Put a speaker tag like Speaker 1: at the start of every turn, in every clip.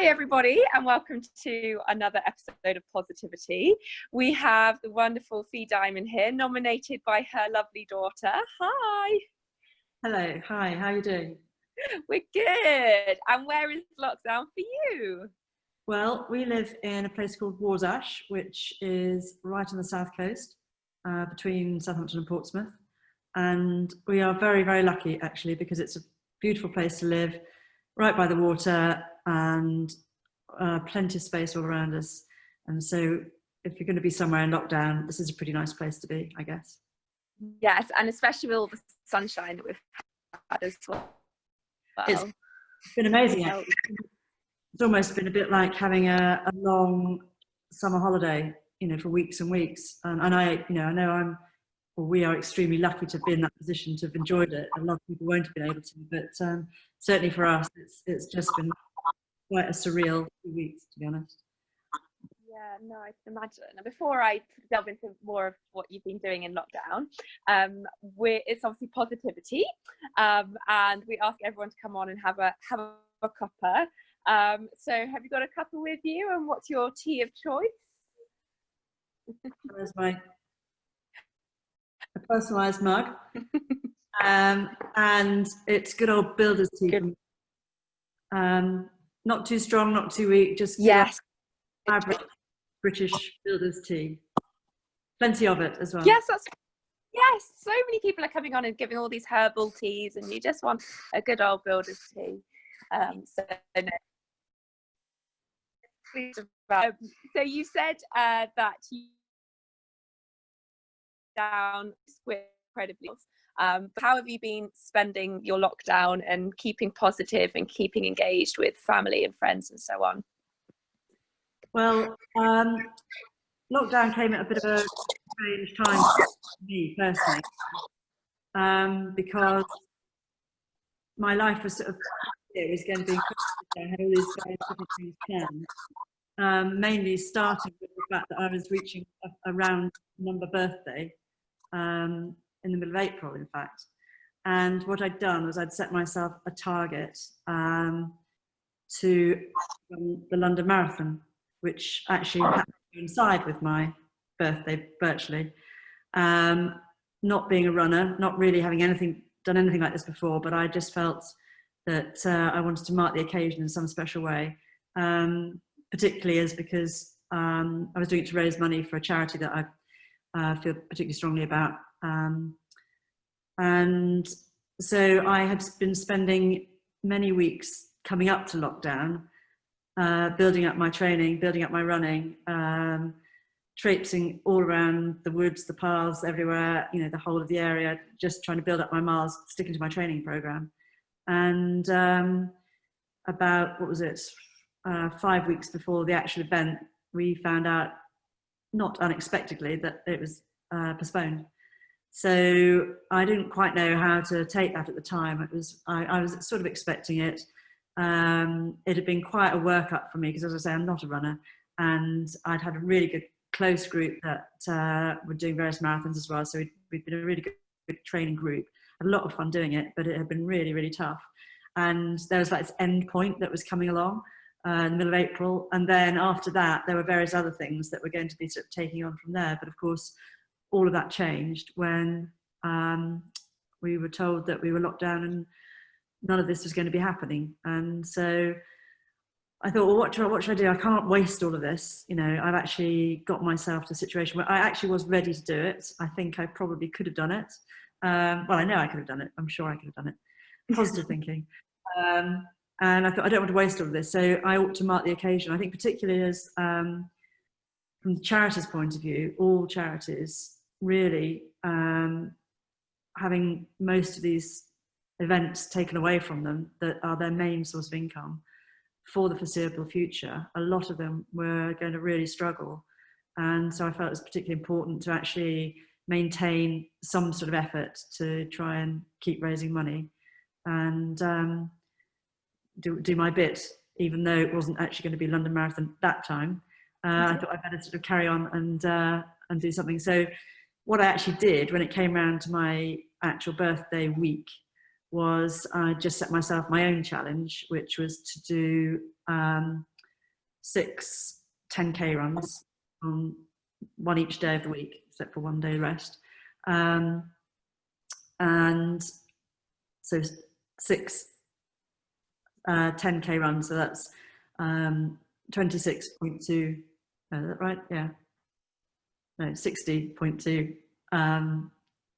Speaker 1: everybody, and welcome to another episode of Positivity. We have the wonderful Fee Diamond here, nominated by her lovely daughter. Hi.
Speaker 2: Hello, hi, how are you doing?
Speaker 1: We're good. And where is lockdown for you?
Speaker 2: Well, we live in a place called Warsash, which is right on the south coast, between Southampton and Portsmouth. And we are very, very lucky, actually, because it's a beautiful place to live, right by the water, and plenty of space all around us. And so if you're going to be somewhere in lockdown, this is a pretty nice place to be, I guess.
Speaker 1: Yes, and especially with all the sunshine that we've had as well.
Speaker 2: It's been amazing, actually. It's almost been a bit like having a long summer holiday, for weeks and weeks. And we are extremely lucky to be in that position to have enjoyed it. A lot of people won't have been able to, but certainly for us, it's just been quite a surreal 2 weeks, to be honest.
Speaker 1: Yeah, no, I can imagine. And before I delve into more of what you've been doing in lockdown, it's obviously Positivity, and we ask everyone to come on and have a cuppa. So have you got a cuppa with you, and what's your tea of choice?
Speaker 2: There's a personalised mug, and it's good old builder's tea.
Speaker 1: Good.
Speaker 2: Not too strong, not too weak, just
Speaker 1: yes,
Speaker 2: average British builder's tea. Plenty of it as well.
Speaker 1: Yes, so many people are coming on and giving all these herbal teas, and you just want a good old builder's tea. So you said that you down with incredibly. How have you been spending your lockdown and keeping positive and keeping engaged with family and friends and so on?
Speaker 2: Well, lockdown came at a bit of a strange time for me personally, because my life was sort of, it was going to be, I had all these very different things planned, mainly starting with the fact that I was reaching a round number birthday in the middle of April, in fact. And what I'd done was I'd set myself a target to the London Marathon, which actually happened to coincide with my birthday virtually. Not being a runner, not really having done anything like this before, but I just felt that I wanted to mark the occasion in some special way, particularly because I was doing it to raise money for a charity that I feel particularly strongly about. And so I had been spending many weeks coming up to lockdown, building up my training, building up my running, traipsing all around the woods, the paths, everywhere, the whole of the area, just trying to build up my miles, sticking to my training program. And about, 5 weeks before the actual event, we found out, not unexpectedly, that it was postponed. So I didn't quite know how to take that at the time. I was sort of expecting it. It had been quite a workup for me because, as I say, I'm not a runner, and I'd had a really good close group that were doing various marathons as well. So we'd been a really good training group. Had a lot of fun doing it, but it had been really, really tough. And there was like this end point that was coming along in the middle of April, and then after that there were various other things that were going to be sort of taking on from there. But of course, all of that changed when we were told that we were locked down and none of this was going to be happening. And so I thought, well, what should I do? I can't waste all of this. I've actually got myself to a situation where I actually was ready to do it. I think I probably could have done it. Well, I know I could have done it. I'm sure I could have done it. Positive thinking. And I thought, I don't want to waste all of this. So I ought to mark the occasion. I think particularly as from the charity's point of view, all charities really having most of these events taken away from them that are their main source of income for the foreseeable future, a lot of them were going to really struggle. And so I felt it was particularly important to actually maintain some sort of effort to try and keep raising money and do my bit, even though it wasn't actually going to be London Marathon that time. I thought I'd better sort of carry on and do something. So what I actually did when it came around to my actual birthday week was I just set myself my own challenge, which was to do 6 10K runs, one each day of the week, except for one day rest. And so 6 10K runs, so that's 26.2, is that right? Yeah. No, 60.2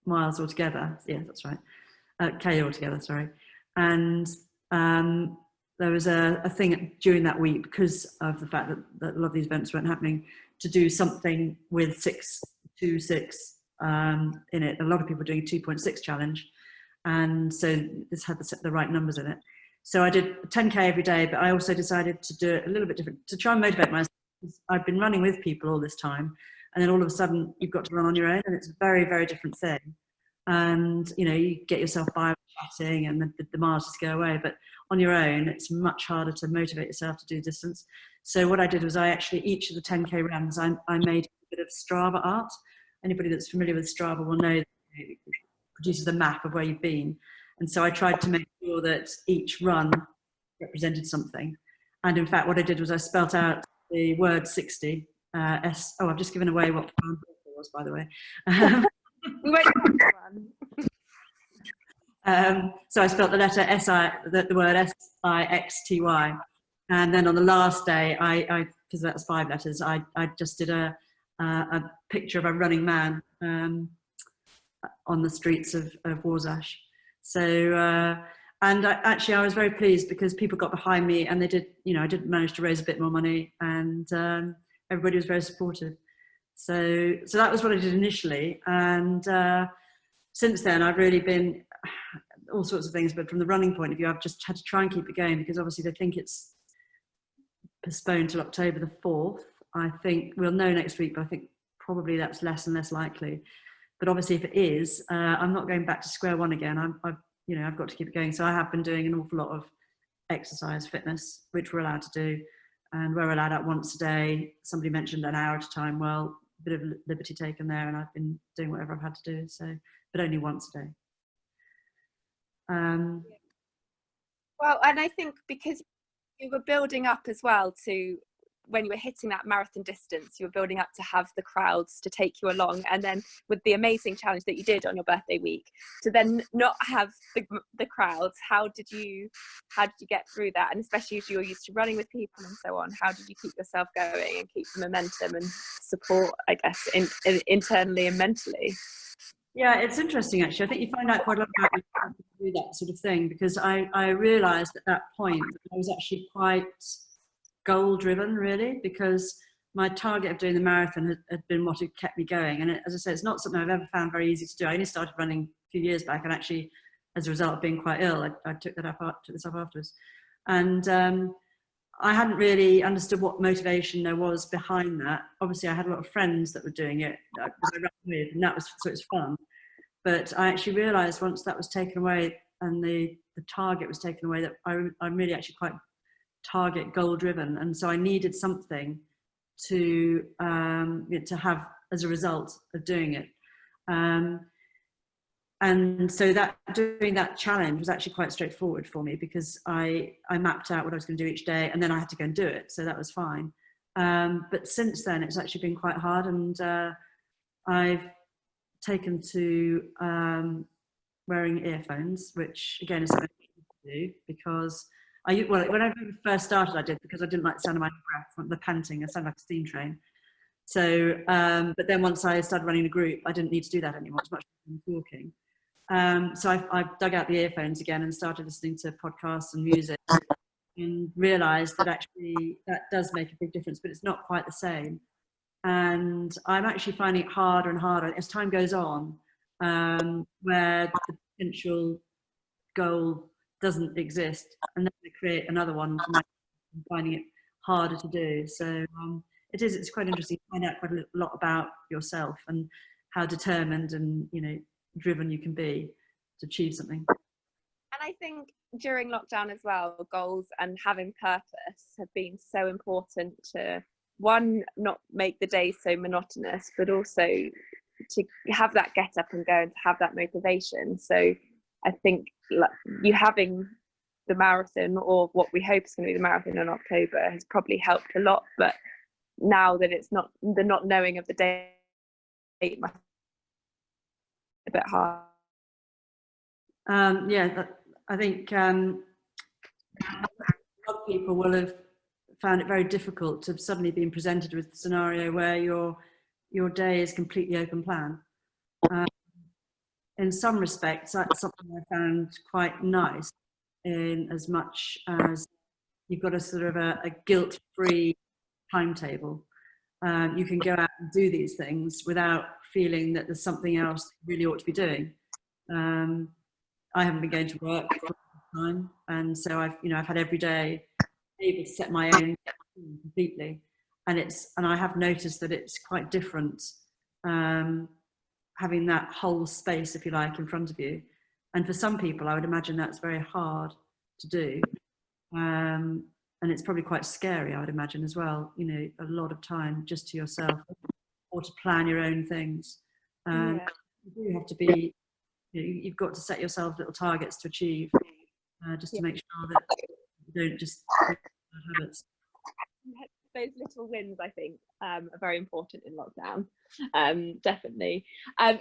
Speaker 2: miles altogether. Yeah, that's right. K altogether, sorry. And there was a thing during that week, because of the fact that a lot of these events weren't happening, to do something with 6 in it. A lot of people doing a 2.6 challenge. And so this had the right numbers in it. So I did 10K every day, but I also decided to do it a little bit different, to try and motivate myself. I've been running with people all this time, and then all of a sudden you've got to run on your own, and it's a very, very different thing. And you get yourself by chatting, and the miles just go away. But on your own, it's much harder to motivate yourself to do distance. So what I did was, I actually, each of the 10K runs, I made a bit of Strava art. Anybody that's familiar with Strava will know that it produces a map of where you've been. And so I tried to make sure that each run represented something. And in fact, what I did was I spelt out the word 60. I've just given away what it was, by the way.
Speaker 1: We won't have one.
Speaker 2: So I spelt the letter the word SIXTY. And then on the last day, because that's 5 letters, I just did a picture of a running man on the streets of Warsash. So, and I was very pleased, because people got behind me, and they did, I did manage to raise a bit more money, and everybody was very supportive. So that was what I did initially. And since then, I've really been all sorts of things, but from the running point of view, I've just had to try and keep it going, because obviously they think it's postponed till October the 4th. I think we'll know next week, but I think probably that's less and less likely. But obviously, if it is, I'm not going back to square one again. I've got to keep it going. So I have been doing an awful lot of exercise, fitness, which we're allowed to do, and we're allowed out once a day. Somebody mentioned an hour at a time. Well, a bit of liberty taken there, and I've been doing whatever I've had to do. So, but only once a day.
Speaker 1: Well, and I think because you were building up as well to, when you were hitting that marathon distance, you were building up to have the crowds to take you along, and then with the amazing challenge that you did on your birthday week, to then not have the crowds, how did you get through that? And especially if you were used to running with people and so on, how did you keep yourself going and keep the momentum and support, I guess, internally and mentally?
Speaker 2: Yeah, it's interesting, actually. I think you find out quite a lot about yourself to do that sort of thing, because I realised at that point that I was actually quite goal driven, really, because my target of doing the marathon had been what had kept me going. And as I say, it's not something I've ever found very easy to do. I only started running a few years back, and actually, as a result of being quite ill, I took this up afterwards. And I hadn't really understood what motivation there was behind that. Obviously, I had a lot of friends that were doing it that I ran with, and so it was fun. But I actually realised once that was taken away, and the target was taken away, that I'm really actually quite target goal driven, and so I needed something to have as a result of doing it. And so that doing that challenge was actually quite straightforward for me, because I mapped out what I was going to do each day, and then I had to go and do it, so that was fine. But since then, it's actually been quite hard, and I've taken to wearing earphones, which again is something I do, because when I first started, I did, because I didn't like the sound of my breath, the panting. I sound like a steam train. So, but then once I started running a group, I didn't need to do that anymore. It's much more than talking. So I dug out the earphones again and started listening to podcasts and music, and realised that actually that does make a big difference, but it's not quite the same. And I'm actually finding it harder and harder as time goes on, where the potential goal doesn't exist, and then they create another one for me, finding it harder to do. So it's quite interesting to find out quite a lot about yourself and how determined and driven you can be to achieve something.
Speaker 1: And I think during lockdown as well, goals and having purpose have been so important to, one, not make the day so monotonous, but also to have that get up and go and to have that motivation. So I think you having the marathon, or what we hope is going to be the marathon in October, has probably helped a lot. But now that it's not, the not knowing of the date must be a bit hard.
Speaker 2: I think a lot of people will have found it very difficult to have suddenly been presented with a scenario where your day is completely open plan. In some respects, that's something I found quite nice, in as much as you've got a sort of a guilt-free timetable. You can go out and do these things without feeling that there's something else you really ought to be doing. I haven't been going to work for a long time, and so I've had every day able to set my own completely, and I have noticed that it's quite different having that whole space, if you like, in front of you. And for some people, I would imagine that's very hard to do, and it's probably quite scary, I would imagine, as well. A lot of time just to yourself, or to plan your own things. You do have to be. You've got to set yourself little targets to achieve, just to make sure that you don't just habits.
Speaker 1: Those little wins, I think, are very important in lockdown. Definitely.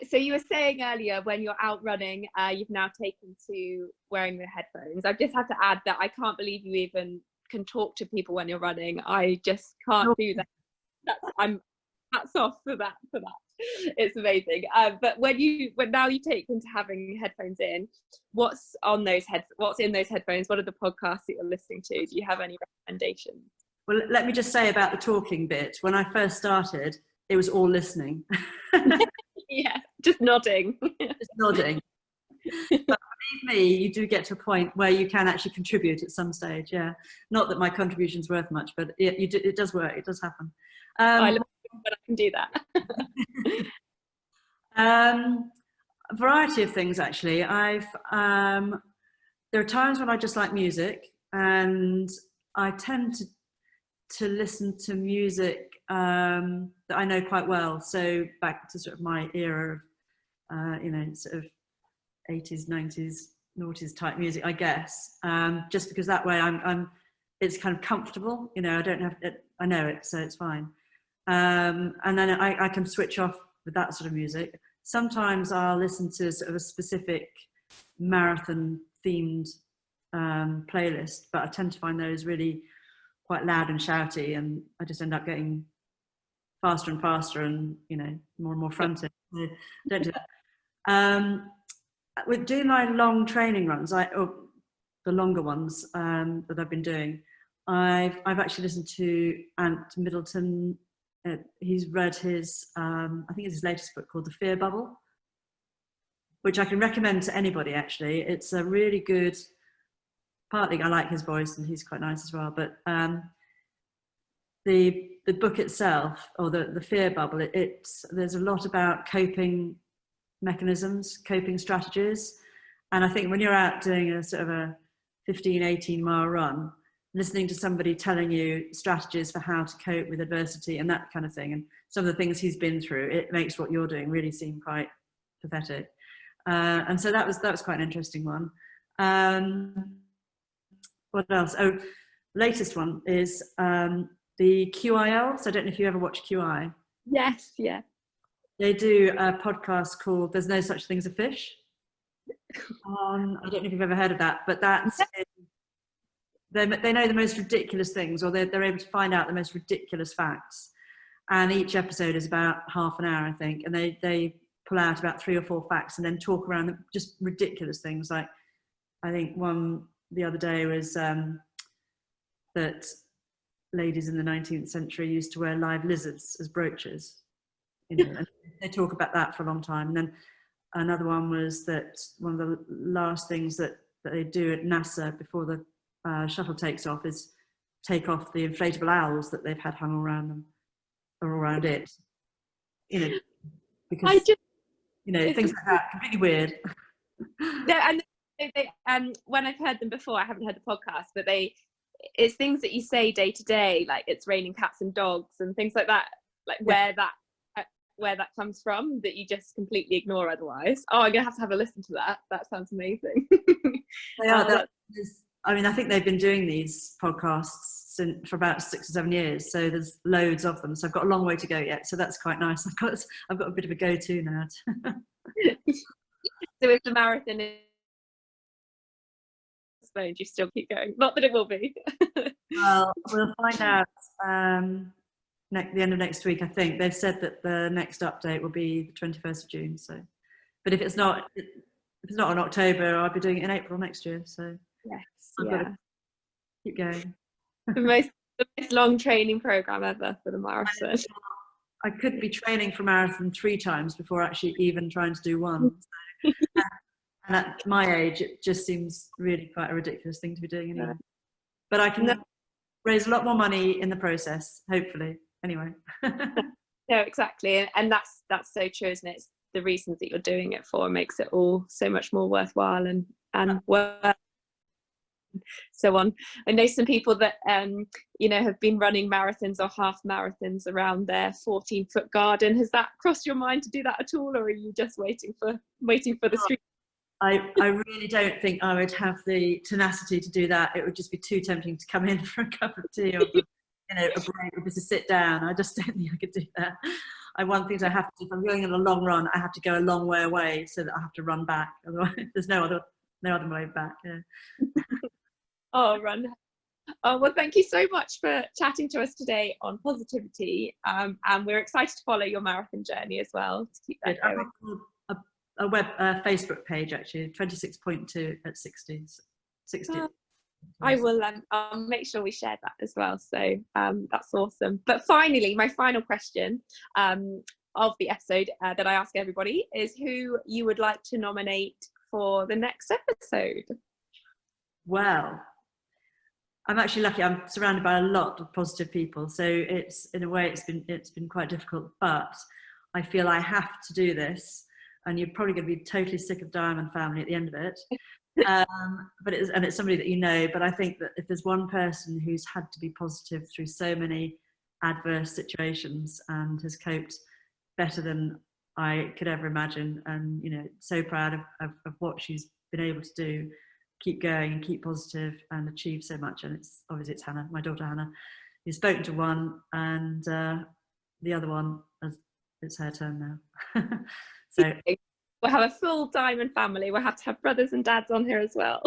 Speaker 1: So you were saying earlier, when you're out running, you've now taken to wearing the headphones. I've just had to add that I can't believe you even can talk to people when you're running. I just can't do that. I'm hats off for that. It's amazing. But when now you take into having headphones in, what's in those headphones? What are the podcasts that you're listening to? Do you have any recommendations?
Speaker 2: Well, let me just say about the talking bit. When I first started, it was all listening.
Speaker 1: Yeah, just nodding.
Speaker 2: Just nodding. But believe me, you do get to a point where you can actually contribute at some stage. Yeah, not that my contribution's worth much, but it does work. It does happen.
Speaker 1: I love it when I can do that.
Speaker 2: A variety of things, actually. There are times when I just like music, and I tend to listen to music that I know quite well. So back to sort of my era of, sort of 80s, 90s, noughties type music, I guess. Just because that way it's kind of comfortable. I don't have it. I know it, so it's fine. And then I can switch off with that sort of music. Sometimes I'll listen to sort of a specific marathon themed playlist, but I tend to find those really quite loud and shouty, and I just end up getting faster and faster and more and more frantic. So don't do that. With doing my long training runs, or the longer ones that I've been doing, I've actually listened to Ant Middleton. He's read his I think it's his latest book called The Fear Bubble, which I can recommend to anybody. Actually, it's a really good. Partly I like his voice and he's quite nice as well, but the book itself, or the Fear Bubble, there's a lot about coping mechanisms, coping strategies. And I think when you're out doing a sort of a 15-18 mile run, listening to somebody telling you strategies for how to cope with adversity and that kind of thing, and some of the things he's been through, it makes what you're doing really seem quite pathetic. And so that was quite an interesting one. What else? Oh, latest one is the QIL. So I don't know if you ever watch QI.
Speaker 1: Yes, yeah.
Speaker 2: They do a podcast called There's No Such Thing as a Fish. I don't know if you've ever heard of that, but that's they know the most ridiculous things, or they're able to find out the most ridiculous facts. And each episode is about half an hour, I think, and they pull out about 3 or 4 facts and then talk around them, just ridiculous things. Like, I think one the other day was that ladies in the 19th century used to wear live lizards as brooches. And they talk about that for a long time. And then another one was that one of the last things that they do at NASA before the shuttle takes off is take off the inflatable owls that they've had hung around them or around it. Because things like that, completely weird.
Speaker 1: And when I've heard them before, I haven't heard the podcast, but it's things that you say day to day, like it's raining cats and dogs and things like that, like where that comes from, that you just completely ignore otherwise. I'm gonna have to have a listen to that. That sounds amazing.
Speaker 2: I mean, I think they've been doing these podcasts for about 6 or 7 years, so there's loads of them. So I've got a long way to go yet. So that's quite nice. I've got a bit of a go-to now.
Speaker 1: So if the marathon is postponed, you still keep going. Not that it will be.
Speaker 2: Well, we'll find out the end of next week. I think they've said that the next update will be the 21st of June. So, but if it's not in October, I'll be doing it in April next year. So
Speaker 1: Yes,
Speaker 2: I've got to keep going.
Speaker 1: the most long training program ever for the marathon.
Speaker 2: I could be training for marathon 3 times before actually even trying to do one. So, and at my age, it just seems really quite a ridiculous thing to be doing anyway. But I can raise a lot more money in the process, hopefully. Anyway.
Speaker 1: No, exactly, and that's so true, isn't it? It's the reasons that you're doing it for makes it all so much more worthwhile and worth. So on. I know some people that have been running marathons or half marathons around their 14-foot garden. Has that crossed your mind to do that at all, or are you just waiting for the street? I
Speaker 2: really don't think I would have the tenacity to do that. It would just be too tempting to come in for a cup of tea or a break or just to sit down. I just don't think I could do that. One thing I have to do, if I'm going on a long run, I have to go a long way away so that I have to run back. Otherwise, there's no other way back. Yeah.
Speaker 1: Run. Oh, well, thank you so much for chatting to us today on positivity. And we're excited to follow your marathon journey as well. To keep that going.
Speaker 2: A Facebook page, actually, 26.2 at 60.
Speaker 1: I will I'll make sure we share that as well. So that's awesome. But finally, my final question of the episode that I ask everybody is who you would like to nominate for the next episode.
Speaker 2: Well, I'm actually lucky. I'm surrounded by a lot of positive people, so it's in a way it's been quite difficult. But I feel I have to do this, and you're probably going to be totally sick of Diamond Family at the end of it. But it's somebody that you know. But I think that if there's one person who's had to be positive through so many adverse situations and has coped better than I could ever imagine, and so proud of what she's been able to do. Keep going and keep positive and achieve so much. And it's Hannah, my daughter Hannah. You've spoken to one, and the other one, it's her turn now. So
Speaker 1: we'll have a full Diamond family. We'll have to have brothers and dads on here as well.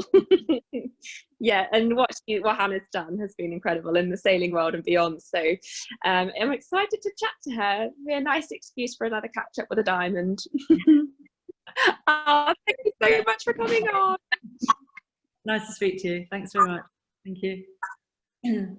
Speaker 1: Yeah, and what Hannah's done has been incredible in the sailing world and beyond. So I'm excited to chat to her. It'll be a nice excuse for another catch up with a Diamond. Thank you so much for coming on.
Speaker 2: Nice to speak to you. Thanks very much. Thank you.